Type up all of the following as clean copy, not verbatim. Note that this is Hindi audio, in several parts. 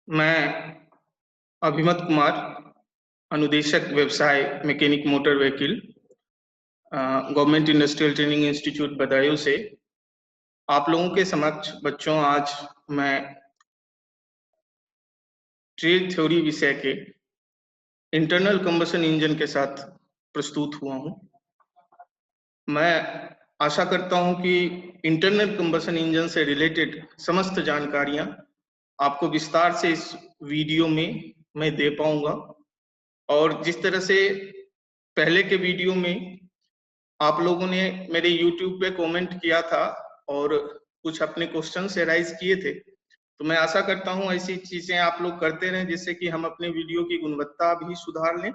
मैं अभिमत कुमार, अनुदेशक व्यवसाय mechanic motor vehicle, government industrial training institute Badaun से आप लोगों के समक्ष बच्चों आज मैं ट्रेड थ्योरी विषय के इंटरनल कंबशन इंजन के साथ प्रस्तुत हुआ हूं। मैं आशा करता हूं कि इंटरनल कंबशन इंजन से रिलेटेड समस्त जानकारियां आपको विस्तार से इस वीडियो में मैं दे पाऊंगा और जिस तरह से पहले के वीडियो में आप लोगों ने मेरे YouTube पे कमेंट किया था और कुछ अपने क्वेश्चन राइज किए थे, तो मैं आशा करता हूं ऐसी चीजें आप लोग करते रहें जिससे कि हम अपने वीडियो की गुणवत्ता भी सुधार लें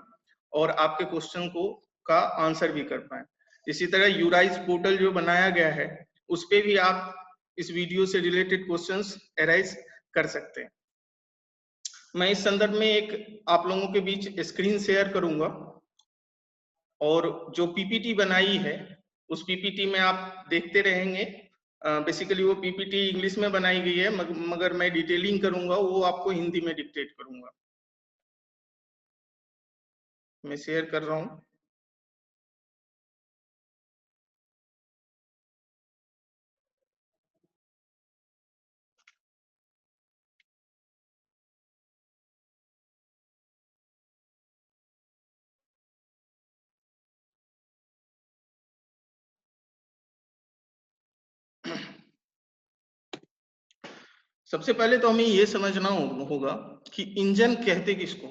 और आपके क्वेश्चन को का आंसर भी कर पाए। इसी तरह यूराइज पोर्टल जो बनाया गया है उस पे भी आप इस वीडियो से रिलेटेड क्वेश्चंस अराइज कर सकते हैं। मैं इस संदर्भ में एक आप लोगों के बीच स्क्रीन शेयर करूंगा और जो पीपीटी बनाई है उस पीपीटी में आप देखते रहेंगे। बेसिकली वो पीपीटी इंग्लिश में बनाई गई है मगर मैं डिटेलिंग करूंगा वो आपको हिंदी में डिक्टेट करूंगा। मैं शेयर कर रहा हूं। सबसे पहले तो हमें ये समझना होगा कि इंजन कहते किसको।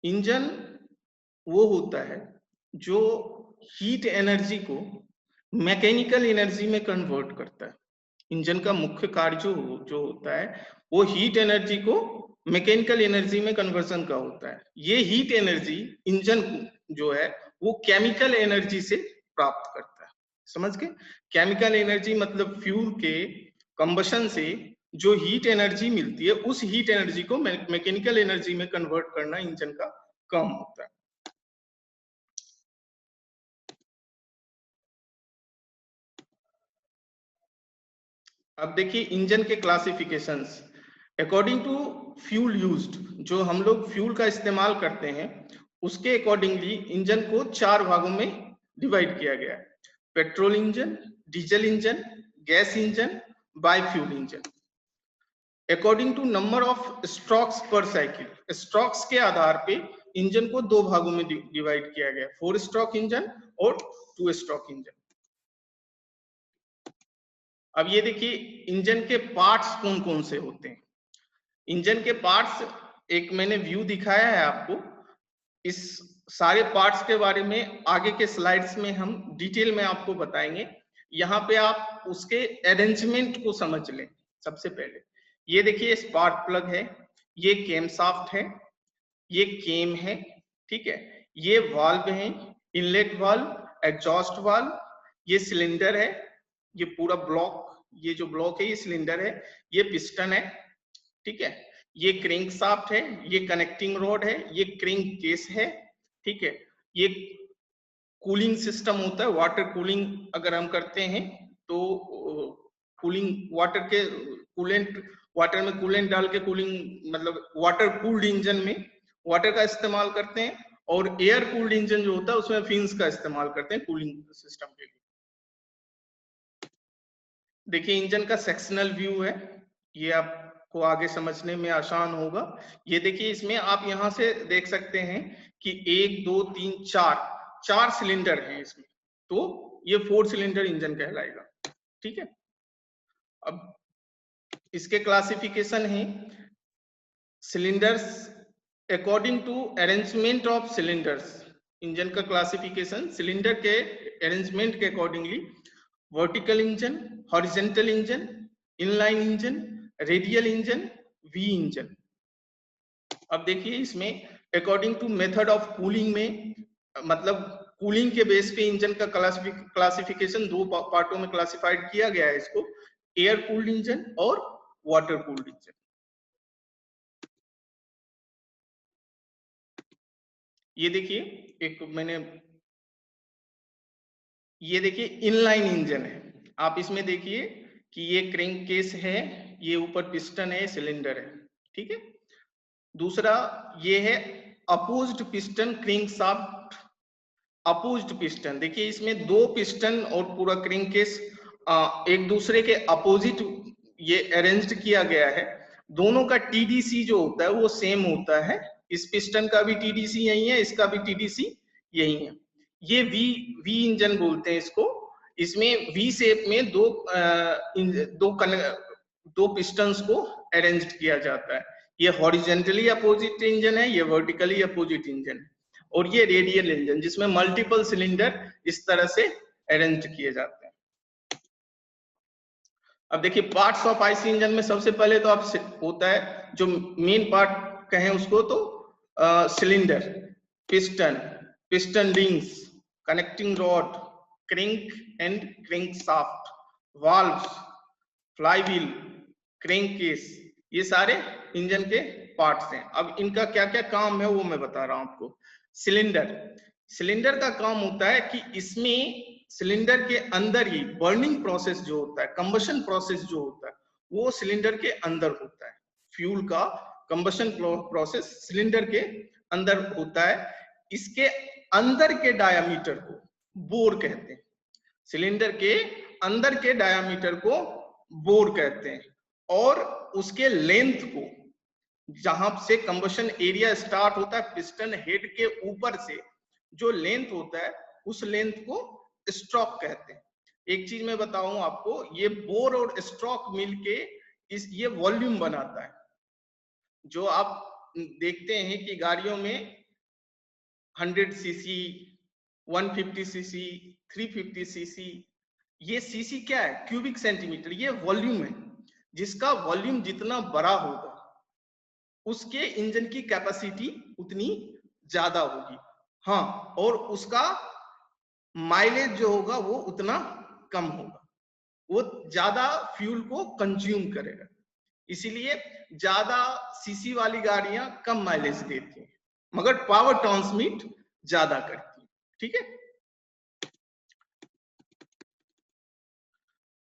इंजन वो होता है जो हीट एनर्जी को मैकेनिकल एनर्जी में कन्वर्ट करता है। इंजन का मुख्य कार्य जो होता है वो हीट एनर्जी को मैकेनिकल एनर्जी में कन्वर्जन का होता है। ये हीट एनर्जी इंजन जो है वो केमिकल एनर्जी से प्राप्त करता है। समझ गए? केमिकल एनर्जी मतलब फ्यूल के कंबशन से जो हीट एनर्जी मिलती है उस हीट एनर्जी को मैकेनिकल एनर्जी में कन्वर्ट करना इंजन का काम होता है। अब देखिए इंजन के classifications according to fuel used. जो हम लोग फ्यूल का इस्तेमाल करते हैं उसके अकॉर्डिंगली इंजन को 4 भागों में डिवाइड किया गया है। Petrol engine, diesel engine, gas engine, biofuel engine. According to number of strokes per cycle, strokes के आधार पे इंजन को 2 भागों में डिवाइड किया गया है, 4 स्ट्रोक इंजन और 2 स्ट्रोक इंजन। अब ये देखिए इंजन के पार्ट्स कौन कौन से होते हैं। इंजन के पार्ट्स एक मैंने व्यू दिखाया है आपको। इस सारे पार्ट्स के बारे में आगे के स्लाइड्स में हम डिटेल में आपको बताएंगे। यहाँ पे आप उसके अरेंजमेंट को समझ लें। सबसे पहले ये देखिए स्पार्क प्लग है, ये केम शाफ्ट है, ये केम है, ठीक है। ये वाल्व है, इनलेट वाल्व, एग्जॉस्ट वाल्व, ये सिलेंडर है, ये पूरा ब्लॉक, ये जो ब्लॉक है ये सिलेंडर है, ये पिस्टन है, ठीक है। ये क्रैंक शाफ्ट है, ये कनेक्टिंग रॉड है, ये क्रैंक केस है, ठीक है। ये कूलिंग सिस्टम होता है, वाटर कूलिंग अगर हम करते हैं तो कूलिंग वाटर के कूलेंट, वाटर में कूलेंट डाल के कूलिंग मतलब वाटर कूल्ड इंजन में वाटर का इस्तेमाल करते हैं और एयर कूल्ड इंजन जो होता है उसमें फिन्स का इस्तेमाल करते हैं कूलिंग सिस्टम के लिए। देखिए इंजन का सेक्शनल व्यू है, ये आपको आगे समझने में आसान होगा। ये देखिए इसमें आप यहां से देख सकते हैं कि 1 2 3 4 सिलेंडर हैं इसमें, तो ये 4 सिलेंडर इंजन कहलाएगा, ठीक है। अब इसके क्लासिफिकेशन है cylinders according to arrangement of cylinders. Engine का क्लासिफिकेशन सिलेंडर के अरेंजमेंट के accordingly vertical engine, horizontal engine, inline engine, radial engine, V engine. अब देखिए इसमें according to method of cooling में मतलब कूलिंग के बेस पे इंजन का क्लासिफिकेशन 2 पार्टों में क्लासिफाइड किया गया है इसको, एयर कूल्ड इंजन और वाटर कूल्ड इंजन। ये देखिए एक मैंने ये देखिए इनलाइन इंजन है। आप इसमें देखिए कि ये क्रैंक केस है, ये ऊपर पिस्टन है, सिलेंडर है, ठीक है। दूसरा ये है opposed piston crankshaft. Opposed piston, देखिए इसमें दो पिस्टन और पूरा क्रैंककेस एक दूसरे के अपोजिट ये अरेंज्ड किया गया है। दोनों का टीडीसी जो होता है वो सेम होता है। इस पिस्टन का भी टीडीसी यही है, इसका भी टीडीसी यही है। ये वी इंजन बोलते हैं इसको। इसमें वी शेप में दो पिस्टन्स को अरेंज किया जाता है। ये हॉरिजेंटली अपोजिट इंजन है, ये वर्टिकली अपोजिट इंजन है। और ये रेडियल इंजन जिसमें मल्टीपल सिलेंडर इस तरह से अरेंज किए जाते हैं। अब देखिए पार्ट्स ऑफ आईसी इंजन में सबसे पहले तो आप होता है जो मेन पार्ट कहें उसको तो cylinder, piston, piston rings, connecting rod, crank and crankshaft, valves, flywheel, crankcase, ये सारे इंजन के पार्ट्स हैं। अब इनका क्या क्या काम है वो मैं बता रहा हूं आपको। सिलेंडर का काम होता है कि इसमें सिलेंडर के अंदर ही बर्निंग प्रोसेस जो होता है, कंबशन प्रोसेस जो होता है वो सिलेंडर के अंदर होता है। फ्यूल का कंबशन प्रोसेस सिलेंडर के अंदर होता है। इसके अंदर के डायामीटर को बोर कहते हैं। सिलेंडर के अंदर के डायामीटर को बोर कहते हैं। और उसके लेंथ को, जहां से कंबशन एरिया स्टार्ट होता है पिस्टन हेड के ऊपर से जो लेंथ होता है उस लेंथ को स्ट्रोक कहते हैं। एक चीज मैं बताऊं आपको, ये बोर और स्ट्रोक मिलके ये वॉल्यूम बनाता है। जो आप देखते हैं कि गाड़ियों में 100 सीसी, 150 सीसी, 350 सीसी, ये सीसी क्या है? Cubic centimetre. ये वॉल्यूम है। जिसका वॉल्यूम जितना बड़ा होगा उसके इंजन की कैपेसिटी उतनी ज्यादा होगी। हाँ, और उसका माइलेज जो होगा वो उतना कम होगा। वो ज्यादा फ्यूल को कंज्यूम करेगा। इसीलिए ज्यादा सीसी वाली गाड़ियां कम माइलेज देती हैं मगर पावर ट्रांसमिट ज्यादा करती है। ठीक है।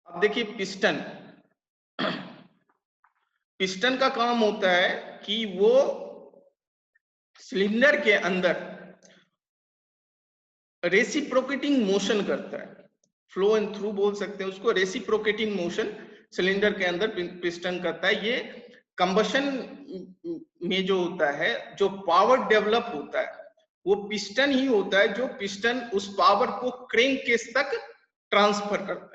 अब देखिए पिस्टन। पिस्टन का काम होता है कि वो सिलेंडर के अंदर रेसिप्रोकेटिंग मोशन करता है। फ्लो एंड थ्रू बोल सकते हैं उसको। रेसिप्रोकेटिंग मोशन सिलेंडर के अंदर पिस्टन करता है। ये कंबशन में जो होता है, जो पावर डेवलप होता है वो पिस्टन ही होता है। जो पिस्टन उस पावर को क्रैंककेस तक ट्रांसफर करता है।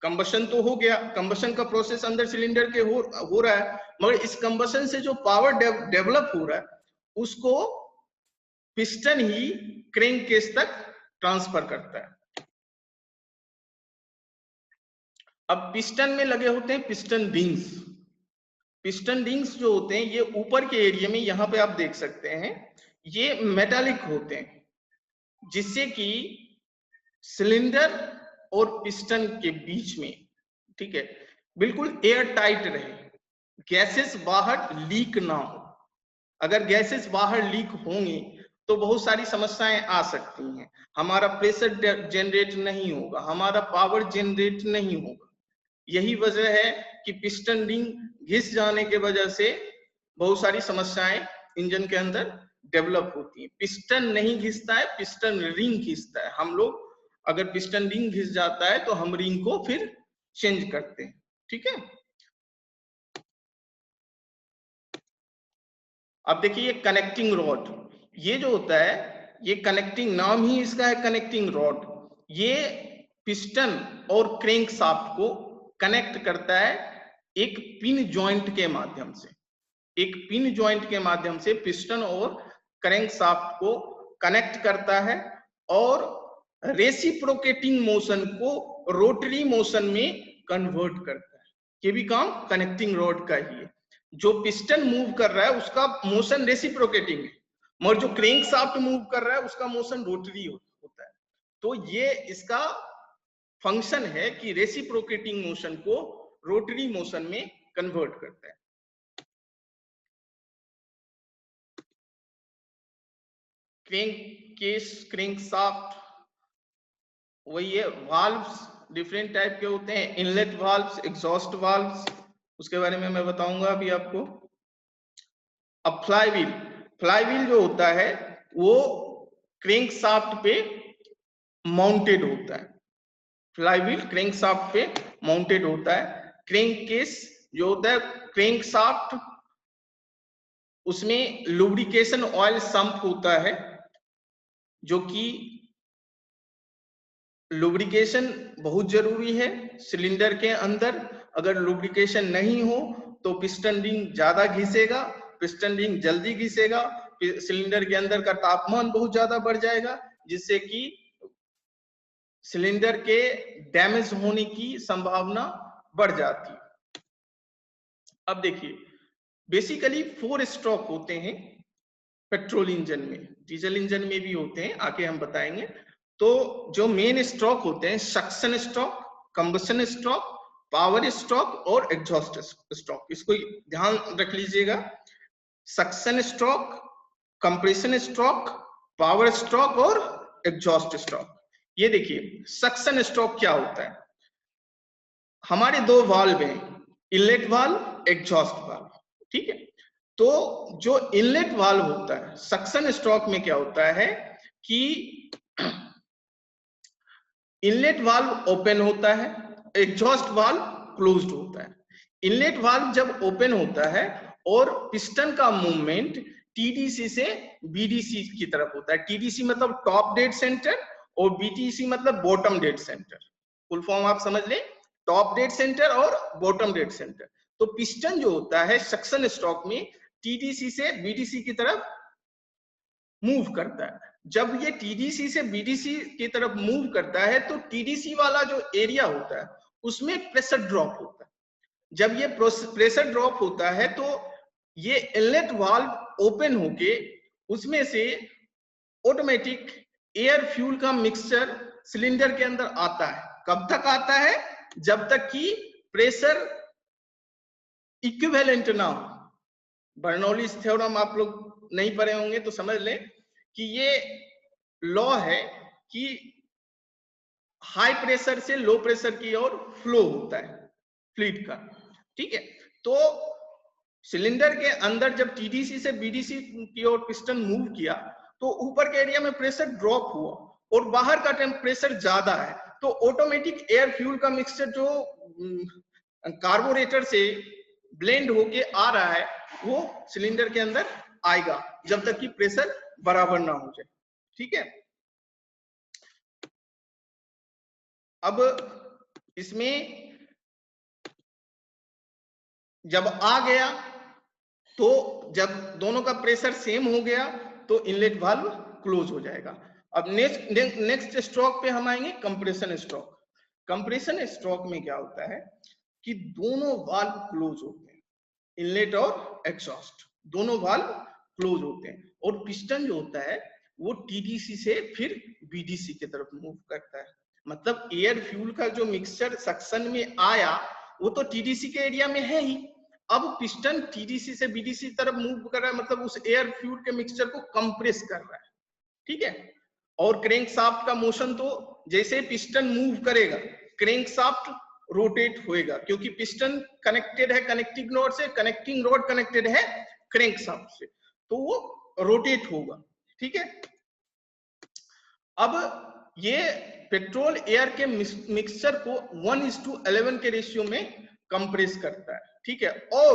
कंबशन तो हो गया, कंबशन का प्रोसेस अंदर सिलेंडर के हो रहा है, मगर इस कंबशन से जो पावर डेवलप हो रहा है उसको पिस्टन ही क्रैंककेस तक ट्रांसफर करता है। अब पिस्टन में लगे होते हैं पिस्टन रिंग्स। पिस्टन रिंग्स जो होते हैं ये ऊपर के एरिया में, यहां पे आप देख सकते हैं, ये मेटालिक होते हैं जिससे कि सिलेंडर और पिस्टन के बीच में, ठीक है, बिल्कुल एयर टाइट रहे, गैसेस बाहर लीक ना हो। अगर गैसेस बाहर लीक होंगे तो बहुत सारी समस्याएं आ सकती हैं। हमारा प्रेशर जनरेट नहीं होगा, हमारा पावर जनरेट नहीं होगा। यही वजह है कि पिस्टन रिंग घिस जाने के वजह से बहुत सारी समस्याएं इंजन के अंदर डेवलप होती हैं। पिस्टन नहीं घिसता है, पिस्टन रिंग घिसता है। हम लोग अगर पिस्टन रिंग घिस जाता है तो हम रिंग को फिर चेंज करते हैं। ठीक है। अब देखिए ये कनेक्टिंग रॉड, ये जो होता है, ये कनेक्टिंग, नाम ही इसका है कनेक्टिंग रॉड। ये पिस्टन और क्रैंकशाफ्ट को कनेक्ट करता है एक पिन जॉइंट के माध्यम से। एक पिन जॉइंट के माध्यम से पिस्टन और क्रैंकशाफ्ट को कनेक्ट करता है और रेसिप्रोकेटिंग मोशन को रोटरी मोशन में कन्वर्ट करता है। ये भी काम कनेक्टिंग रॉड का ही है। जो पिस्टन मूव कर रहा है उसका मोशन रेसिप्रोकेटिंग है, मगर जो क्रैंकशाफ्ट मूव कर रहा है उसका मोशन रोटरी होता है। तो ये इसका फंक्शन है कि रेसिप्रोकेटिंग मोशन को रोटरी मोशन में कन्वर्ट करता है। क्रैंककेस, क्रैंकशाफ्ट वही है। वाल्व्स डिफरेंट टाइप के होते हैं, इनलेट वाल्व्स, एग्जॉस्ट वाल्व्स, उसके बारे में मैं बताऊंगा अभी आपको। अब फ्लाईव्हील जो होता है वो क्रैंक शाफ्ट पे माउंटेड होता है। फ्लाईव्हील क्रैंक शाफ्ट पे माउंटेड होता है। क्रैंक केस जो होता है क्रैंक शाफ्ट, उसमें लुब्रिकेशन ऑयल संप होता है, जो कि लुब्रिकेशन बहुत जरूरी है सिलेंडर के अंदर। अगर लुब्रिकेशन नहीं हो तो पिस्टन रिंग ज्यादा घिसेगा, पिस्टन रिंग जल्दी घिसेगा, सिलेंडर के अंदर का तापमान बहुत ज्यादा बढ़ जाएगा, जिससे कि सिलेंडर के डैमेज होने की संभावना बढ़ जाती है। अब देखिए, बेसिकली 4 स्ट्रोक होते हैं पेट्रोल इंजन में, डीजल इंजन में भी होते हैं, आगे हम बताएंगे। तो जो मेन स्ट्रोक होते हैं suction stroke, combustion stroke, power stroke और एग्जॉस्ट स्ट्रोक। इसको ध्यान रख लीजिएगा। Suction stroke, compression stroke, power stroke और एग्जॉस्ट स्ट्रोक। ये देखिए सक्शन स्ट्रोक क्या होता है। हमारे 2 वाल्व हैं, इनलेट वाल्व, एग्जॉस्ट वाल्व, ठीक है। तो जो इनलेट वाल्व होता है सक्शन स्ट्रोक में क्या होता है कि इनलेट वाल्व ओपन होता है, एग्जॉस्ट वाल्व क्लोज्ड होता है। इनलेट वाल्व जब ओपन होता है और पिस्टन का मूवमेंट टीडीसी से बीडीसी की तरफ होता है। टीडीसी मतलब टॉप डेड सेंटर और बीटीसी मतलब bottom dead centre. Full form आप समझ लें, टॉप डेड सेंटर और बॉटम डेड सेंटर। तो पिस्टन जो होता है सक्शन स्ट्रोक में टीडीसी से बीडीसी की तरफ मूव करता है। जब ये टीडीसी से बीडीसी की तरफ मूव करता है तो टीडीसी वाला जो एरिया होता है उसमें प्रेशर ड्रॉप होता है। जब ये प्रेशर ड्रॉप होता है तो ये इनलेट वाल्व ओपन होके उसमें से ऑटोमेटिक एयर फ्यूल का मिक्सचर सिलेंडर के अंदर आता है। कब तक आता है? जब तक कि प्रेशर इक्विवेलेंट ना हो। बर्नौलीज थ्योरम आप लोग नहीं पढ़े होंगे तो समझ लें कि ये लॉ है कि हाई प्रेशर से लो प्रेशर की ओर फ्लो होता है फ्लूइड का, ठीक है। तो सिलेंडर के अंदर जब टीडीसी से बीडीसी की ओर पिस्टन मूव किया तो ऊपर के एरिया में प्रेशर ड्रॉप हुआ और बाहर का टेम्परेचर ज्यादा है, तो ऑटोमेटिक एयर फ्यूल का मिक्सचर जो कार्बोरेटर से ब्लेंड होके आ रहा है वो सिलेंडर के अंदर आएगा जब तक कि प्रेशर बराबर ना हो जाए, ठीक है। अब इसमें जब आ गया तो जब दोनों का प्रेशर सेम हो गया तो इनलेट वाल्व क्लोज हो जाएगा। अब नेक्स्ट स्ट्रोक पे हम आएंगे कंप्रेशन स्ट्रोक। कंप्रेशन स्ट्रोक में क्या होता है कि दोनों वाल्व क्लोज होते हैं, इनलेट और एग्जॉस्ट दोनों वाल्व क्लोज होते हैं और पिस्टन जो होता है वो टीडीसी से फिर बीडीसी की तरफ मूव करता है। मतलब एयर फ्यूल का जो मिक्सचर सक्शन में आया वो तो टीडीसी के एरिया में है ही, अब पिस्टन टीडीसी से बीडीसी तरफ मूव कर रहा है, मतलब उस एयर फ्यूल के मिक्सचर को कंप्रेस कर रहा है, ठीक है। और क्रैंक शाफ्ट का मोशन तो जैसे पिस्टन मूव करेगा क्रैंक शाफ्ट रोटेट होएगा, क्योंकि पिस्टन कनेक्टेड है कनेक्टिंग रोड से, कनेक्टिंग रोड कनेक्टेड है क्रैंक शाफ्ट से, तो वो रोटेट होगा, ठीक है। अब ये पेट्रोल एयर के मिक्सचर को 1:11 के रेशियो में कंप्रेस करता है, ठीक है। और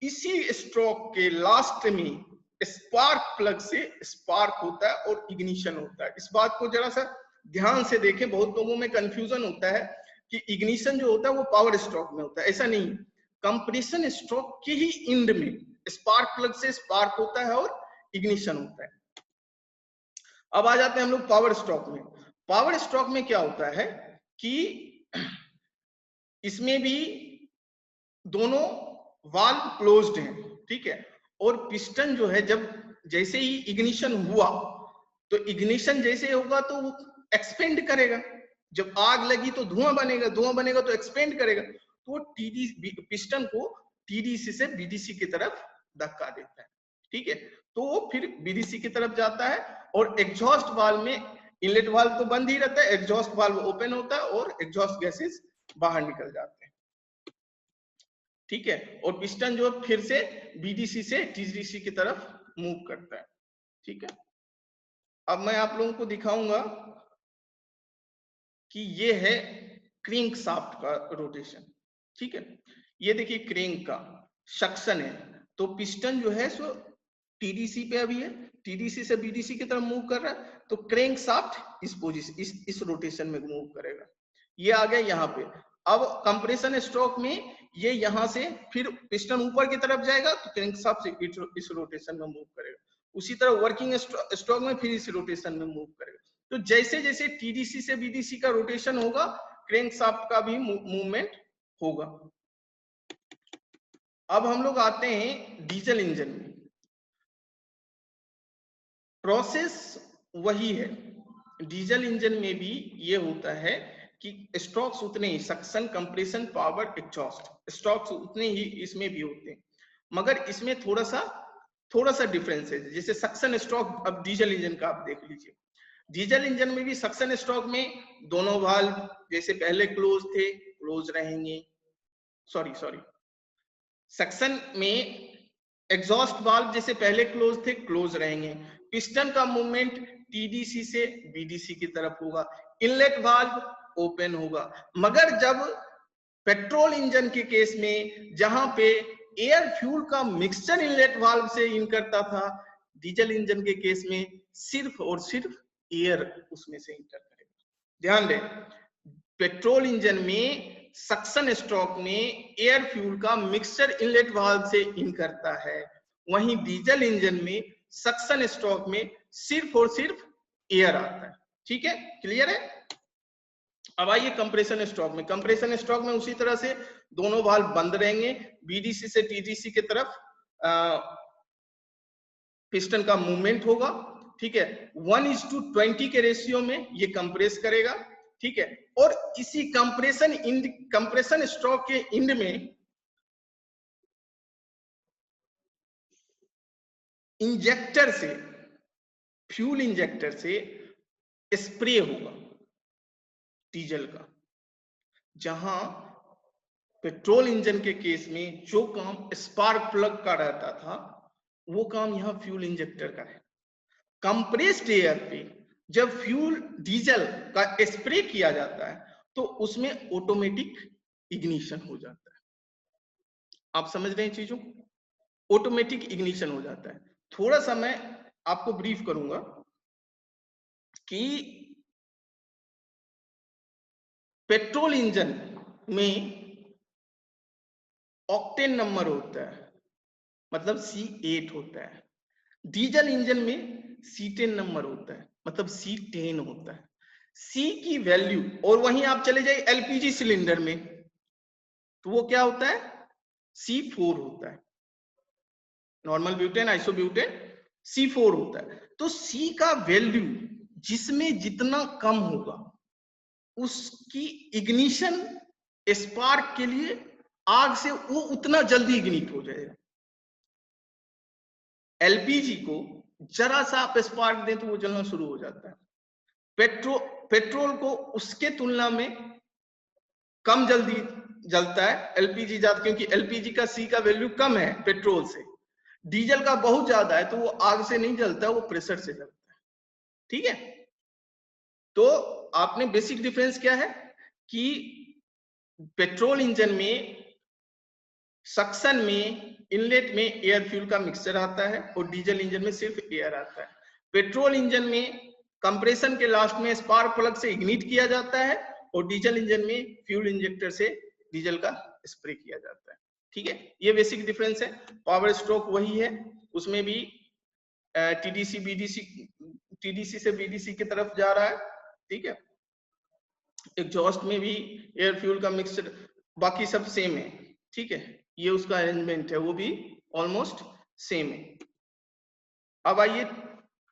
इसी स्ट्रोक के लास्ट में स्पार्क प्लग से स्पार्क होता है और इग्निशन होता है। इस बात को जरा सा ध्यान से देखें, बहुत लोगों में कंफ्यूजन होता है कि इग्निशन जो होता है वो पावर स्ट्रोक में होता है, ऐसा नहीं। कंप्रेशन स्ट्रोक के ही एंड में स्पार्क प्लग से स्पार्क होता है और इग्निशन होता है। अब आ जाते हैं हम लोग पावर स्ट्रोक में। पावर स्ट्रोक में क्या होता है कि इसमें भी दोनों वाल्व क्लोज्ड हैं, ठीक है। और पिस्टन जो है जब जैसे ही इग्निशन हुआ तो इग्निशन जैसे होगा तो वो एक्सपेंड करेगा, जब आग लगी तो धुआं बनेगा, धुआं बनेगा तो एक्सपेंड करेगा, तो पिस्टन को टीडीसी से बीडीसी की तरफ धक्का देता है, ठीक है। तो वो फिर बीडीसी की तरफ जाता है और एग्जॉस्ट वाल्व में इनलेट वाल्व तो बंद ही रहता है, एग्जॉस्ट वाल्व ओपन होता है और एग्जॉस्ट गैसेस बाहर निकल जाते हैं, ठीक है, और पिस्टन जो है फिर से बीडीसी से टीडीसी की तरफ मूव करता है। ठीक है, अब मैं आप लोगों को दिखाऊंगा कि ये है क्रैंक शाफ्ट का रोटेशन। ठीक है, ये देखिए क्रैंक का सक्शन है, तो पिस्टन जो है सो टीडीसी पे अभी है, टीडीसी से बीडीसी की तरफ मूव कर रहा है, तो क्रैंक शाफ्ट इस पोजीशन इस रोटेशन में मूव करेगा। ये आ गया यहाँ पे। अब कंप्रेशन स्ट्रोक में ये यहाँ से फिर पिस्टन ऊपर की तरफ जाएगा, तो क्रैंक शाफ्ट इस रोटेशन में मूव करेगा। उसी तरह वर्किंग स्ट्रोक में फिर इस रोटेशन में मूव करेगा। तो जैसे जैसे टीडीसी से बीडीसी का रोटेशन होगा, क्रैंक शाफ्ट का भी मूवमेंट होगा। अब हम लोग आते हैं डीजल इंजन में। प्रोसेस वही है, डीजल इंजन में भी ये होता है कि स्ट्रोक्स उतने ही, suction, compression, power, exhaust, strokes उतने ही इसमें भी होते हैं, मगर इसमें थोड़ा सा डिफरेंस है। जैसे सक्शन स्ट्रोक अब डीजल इंजन का आप देख लीजिए, डीजल इंजन में भी सक्शन स्ट्रोक में दोनों वाल्व जैसे पहले क्लोज थे, क्लोज रहेंगे। सॉरी सक्शन में एग्जॉस्ट वाल्व जैसे पहले क्लोज थे, क्लोज रहेंगे। पिस्टन का मूवमेंट टीडीसी से बीडीसी की तरफ होगा, इनलेट वाल्व ओपन होगा। मगर जब पेट्रोल इंजन के केस में जहां पे एयर फ्यूल का मिक्सचर इनलेट वाल्व से इन करता था, डीजल इंजन के केस में सिर्फ और सिर्फ एयर उसमें से इंटर करेगा। ध्यान दें, पेट्रोल इंजन में सक्शन स्ट्रोक में एयर फ्यूल का मिक्सचर इनलेट वाल्व से इन करता है, वहीं डीजल इंजन में सक्शन स्ट्रोक में सिर्फ और सिर्फ एयर आता है। ठीक है, क्लियर है? अब आइए कंप्रेशन स्ट्रोक में। कंप्रेशन स्ट्रोक में उसी तरह से दोनों वाल्व बंद रहेंगे, बीडीसी से टीडीसी की तरफ पिस्टन का मूवमेंट होगा। ठीक है, 1:20 के रेशियो में ये कंप्रेस करेगा। ठीक है, और इसी कंप्रेशन स्ट्रोक के एंड में इंजेक्टर से, फ्यूल इंजेक्टर से स्प्रे होगा डीजल का। जहां पेट्रोल इंजन के केस में जो काम स्पार्क प्लग का रहता था, वो काम यहां फ्यूल इंजेक्टर का है। कंप्रेस्ड एयर पे जब फ्यूल डीजल का स्प्रे किया जाता है, तो उसमें ऑटोमेटिक इग्निशन हो जाता है। आप समझ रहे हैं चीजों को? ऑटोमेटिक इग्निशन हो जाता है। थोड़ा सा मैं आपको ब्रीफ करूंगा कि पेट्रोल इंजन में ऑक्टेन नंबर होता है, मतलब C8 होता है। डीजल इंजन में C10 नंबर होता है, मतलब C10 होता है। C की वैल्यू, और वहीं आप चले जाइए एलपीजी सिलेंडर में, तो वो क्या होता है? C4 होता है। नॉर्मल ब्यूटेन, आइसोब्यूटेन, C4 होता है। तो C का वैल्यू जिसमें जितना कम होगा, उसकी इग्निशन स्पार्क के लिए आग से वो उतना जल्दी इग्निट हो जाएगा। एलपीजी को जरा सा आप स्पार्क दें तो वो जलना शुरू हो जाता है। पेट्रोल को उसके तुलना में कम जल्दी जलता है, एलपीजी ज्यादा, क्योंकि एलपीजी का सी का वैल्यू कम है पेट्रोल से। डीजल का बहुत ज्यादा है, तो वो आग से नहीं जलता, वो प्रेशर से जलता है। ठीक है, तो आपने बेसिक डिफरेंस क्या है कि पेट्रोल इंजन में सक्शन में इनलेट में एयर फ्यूल का मिक्सचर आता है, और डीजल इंजन में सिर्फ एयर आता है। पेट्रोल इंजन में कंप्रेशन के लास्ट में स्पार्क प्लग से इग्निट किया जाता है, और डीजल इंजन में फ्यूल इंजेक्टर से डीजल का स्प्रे किया जाता है। ठीक है, ये बेसिक डिफरेंस है। पावर स्ट्रोक वही है, उसमें भी टीडीसी से बीडीसी की तरफ जा रहा है। ठीक है, एग्जॉस्ट में भी एयर फ्यूल का मिक्सचर, बाकी सब सेम है। ठीक है, ये उसका अरेंजमेंट है, वो भी ऑलमोस्ट सेम है। अब आइए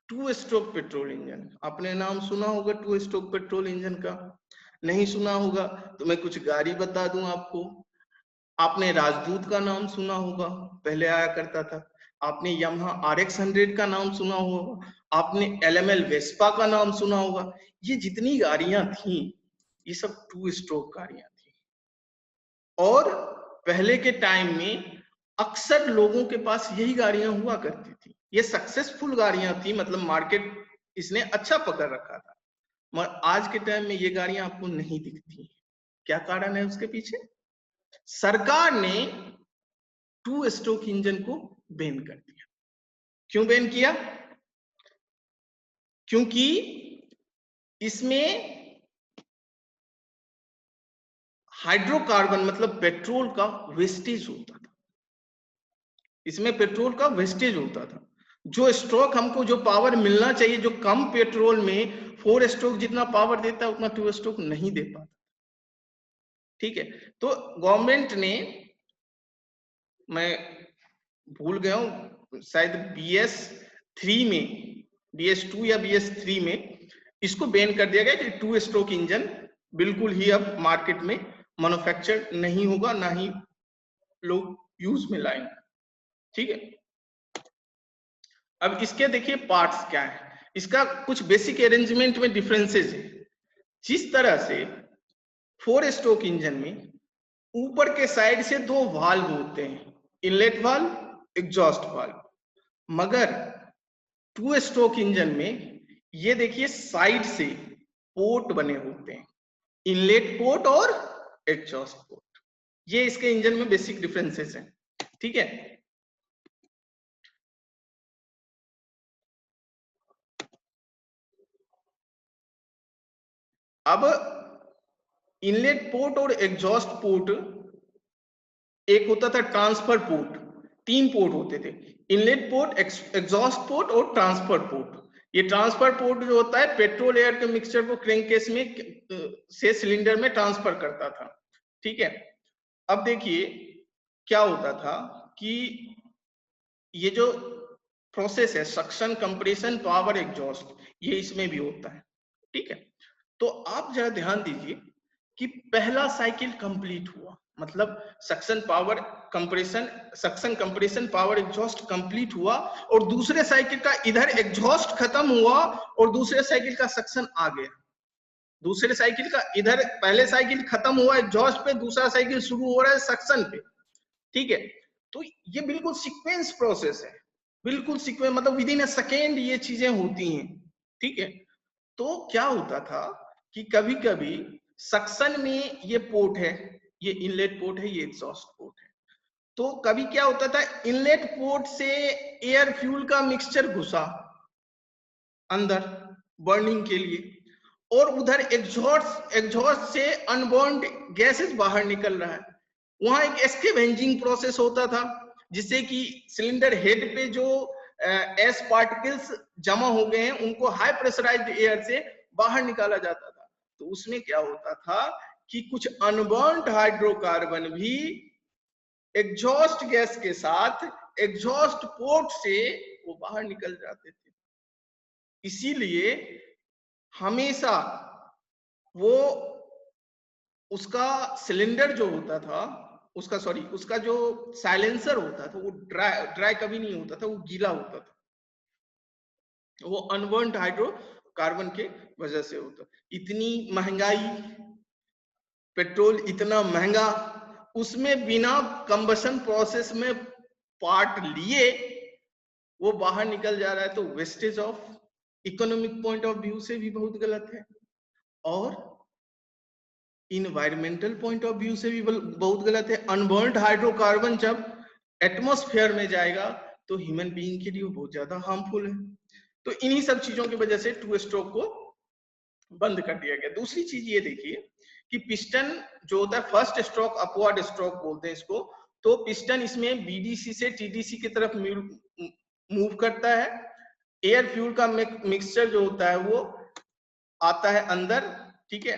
2 स्ट्रोक पेट्रोल इंजन। आपने नाम सुना होगा 2 स्ट्रोक पेट्रोल इंजन का, नहीं सुना होगा तो मैं कुछ गाड़ी बता दूं आपको। आपने राजदूत का नाम सुना होगा, पहले आया करता था। आपने यामाहा RX100 का नाम सुना होगा, आपने LML वेस्पा का नाम सुना होगा। ये जितनी गाड़ियां थी, ये सब 2 स्ट्रोक गाड़ियां थी। और पहले के टाइम में अक्सर लोगों के पास यही गाड़ियां हुआ करती थी। ये सक्सेसफुल गाड़ियां थी, मतलब मार्केट इसने अच्छा पकड़ रखा था। मगर आज के टाइम में ये गाड़ियां आपको नहीं दिखती। क्या कारण है उसके पीछे? सरकार ने 2 स्ट्रोक इंजन को बैन कर दिया। क्यों बैन किया? क्योंकि इसमें हाइड्रोकार्बन मतलब पेट्रोल का वेस्टेज होता था। इसमें पेट्रोल का वेस्टेज होता था। जो स्ट्रोक हमको जो पावर मिलना चाहिए, जो कम पेट्रोल में 4 स्ट्रोक जितना पावर देता है उतना 2 स्ट्रोक नहीं दे पाता। ठीक है, तो गवर्नमेंट ने, मैं भूल गया हूं, शायद BS3 में, BS2 या BS3 में इसको बैन कर दिया गया कि 2 स्ट्रोक इंजन बिल्कुल ही अब मार्केट में मैन्युफैक्चर नहीं होगा, ना ही लोग यूज में लाएंगे। ठीक है, अब इसके देखिए पार्ट्स क्या है। इसका कुछ बेसिक अरेंजमेंट में डिफरेंसेस है। जिस तरह से 4 स्ट्रोक इंजन में ऊपर के साइड से 2 वाल्व होते हैं, इनलेट वाल्व, एग्जॉस्ट वाल्व, मगर 2 स्ट्रोक इंजन में ये देखिए साइड से पोर्ट बने होते हैं, इनलेट पोर्ट और एग्जॉस्ट पोर्ट। ये इसके इंजन में बेसिक डिफरेंसेस हैं। ठीक है, अब इनलेट पोर्ट और एग्जॉस्ट पोर्ट, एक होता था ट्रांसफर पोर्ट, 3 पोर्ट होते थे, इनलेट पोर्ट, एग्जॉस्ट पोर्ट और ट्रांसफर पोर्ट। ये ट्रांसफर पोर्ट जो होता है पेट्रोल एयर के मिक्सचर को क्रैंककेस में से सिलेंडर में ट्रांसफर करता था। ठीक है, अब देखिए क्या होता था कि ये जो प्रोसेस है सक्शन, कंप्रेशन, पावर, एग्जॉस्ट, ये इसमें भी होता है। ठीक है, तो आप जरा ध्यान दीजिए कि पहला साइकिल कंप्लीट हुआ, मतलब suction power compression, suction compression power exhaust complete हुआ, और दूसरे साइकिल का इधर एग्जॉस्ट खत्म हुआ और दूसरे साइकिल का सक्शन आ गया। दूसरे साइकिल का इधर पहले साइकिल खत्म हुआ एग्जॉस्ट पे, दूसरा साइकिल शुरू हो रहा है सक्शन पे। ठीक है, तो ये बिल्कुल सीक्वेंस प्रोसेस है, बिल्कुल सीक्वेंस, मतलब विद इन अ सेकेंड ये चीजें होती हैं। ठीक है, तो क्या होता था कि कभी कभी सक्शन में ये पोर्ट है, ये इनलेट पोर्ट है, ये एग्जॉस्ट पोर्ट है, तो कभी क्या होता था इनलेट पोर्ट से एयर फ्यूल का मिक्सचर घुसा अंदर बर्निंग के लिए, और उधर एग्जॉस्ट एग्जॉस्ट से अनबर्न्ड गैसेस बाहर निकल रहा है। वहां एक स्कैवेंजिंग प्रोसेस होता था, जिससे कि सिलेंडर हेड पे जो एस पार्टिकल्स जमा हो गए हैं उनको हाई प्रेशराइज्ड एयर से बाहर निकाला जाता था। तो उसमें क्या होता था कि कुछ अनबर्न्ड हाइड्रोकार्बन भी एग्जॉस्ट गैस के साथ एग्जॉस्ट पोर्ट से वो बाहर निकल जाते थे। इसीलिए हमेशा वो उसका सिलेंडर जो होता था, उसका सॉरी उसका जो साइलेंसर होता था वो ड्राई ड्राई कभी नहीं होता था, वो गीला होता था। वो अनबर्न्ड हाइड्रोकार्बन के वजह से होता। इतनी महंगाई, पेट्रोल इतना महंगा, उसमें बिना कंबशन प्रोसेस में पार्ट लिए वो बाहर निकल जा रहा है, तो wastage of economic point of view से भी बहुत गलत है, और इन्वायरमेंटल पॉइंट ऑफ व्यू से भी बहुत गलत है। अनबर्न्ड हाइड्रोकार्बन जब एटमॉस्फेयर में जाएगा तो ह्यूमन बीइंग के लिए बहुत ज्यादा हार्मफुल है। तो इन्हीं सब चीजों की वजह से 2 स्ट्रोक को बंद कर दिया गया। दूसरी चीज ये देखिए कि पिस्टन जो होता है फर्स्ट स्ट्रोक, अपवर्ड स्ट्रोक बोलते हैं इसको, तो पिस्टन इसमें बीडीसी से टीडीसी की तरफ मूव करता है। एयर फ्यूल का मिक्सचर जो होता है वो आता है अंदर। ठीक है,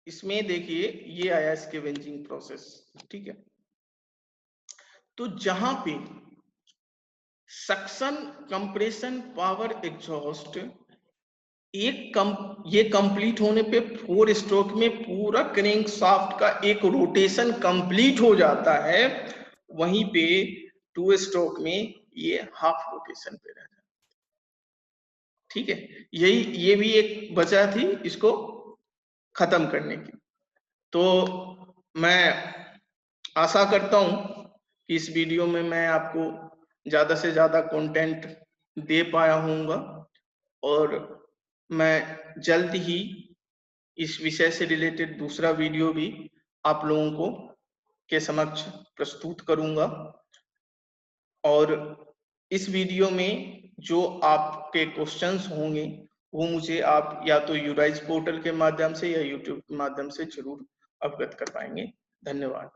इसमें देखिए ये आया स्कैवेंजिंग प्रोसेस। ठीक है, तो जहां पे सक्शन, कंप्रेशन, पावर, एग्जॉस्ट ये कंप्लीट होने पे 4 स्ट्रोक में पूरा क्रैंक शाफ्ट का एक रोटेशन कंप्लीट हो जाता है, वहीं पे 2 स्ट्रोक में ये हाफ रोटेशन पे रह जाता है। ठीक है, ये भी एक बचा थी इसको खत्म करने की। तो मैं आशा करता हूं कि इस वीडियो में मैं आपको ज्यादा से ज्यादा कंटेंट दे पाया हूँगा, और मैं जल्द ही इस विषय से रिलेटेड दूसरा वीडियो भी आप लोगों को के समक्ष प्रस्तुत करूंगा। और इस वीडियो में जो आपके क्वेश्चंस होंगे वो मुझे आप या तो यूराइज पोर्टल के माध्यम से या यूट्यूब के माध्यम से जरूर अवगत करवाएंगे। धन्यवाद।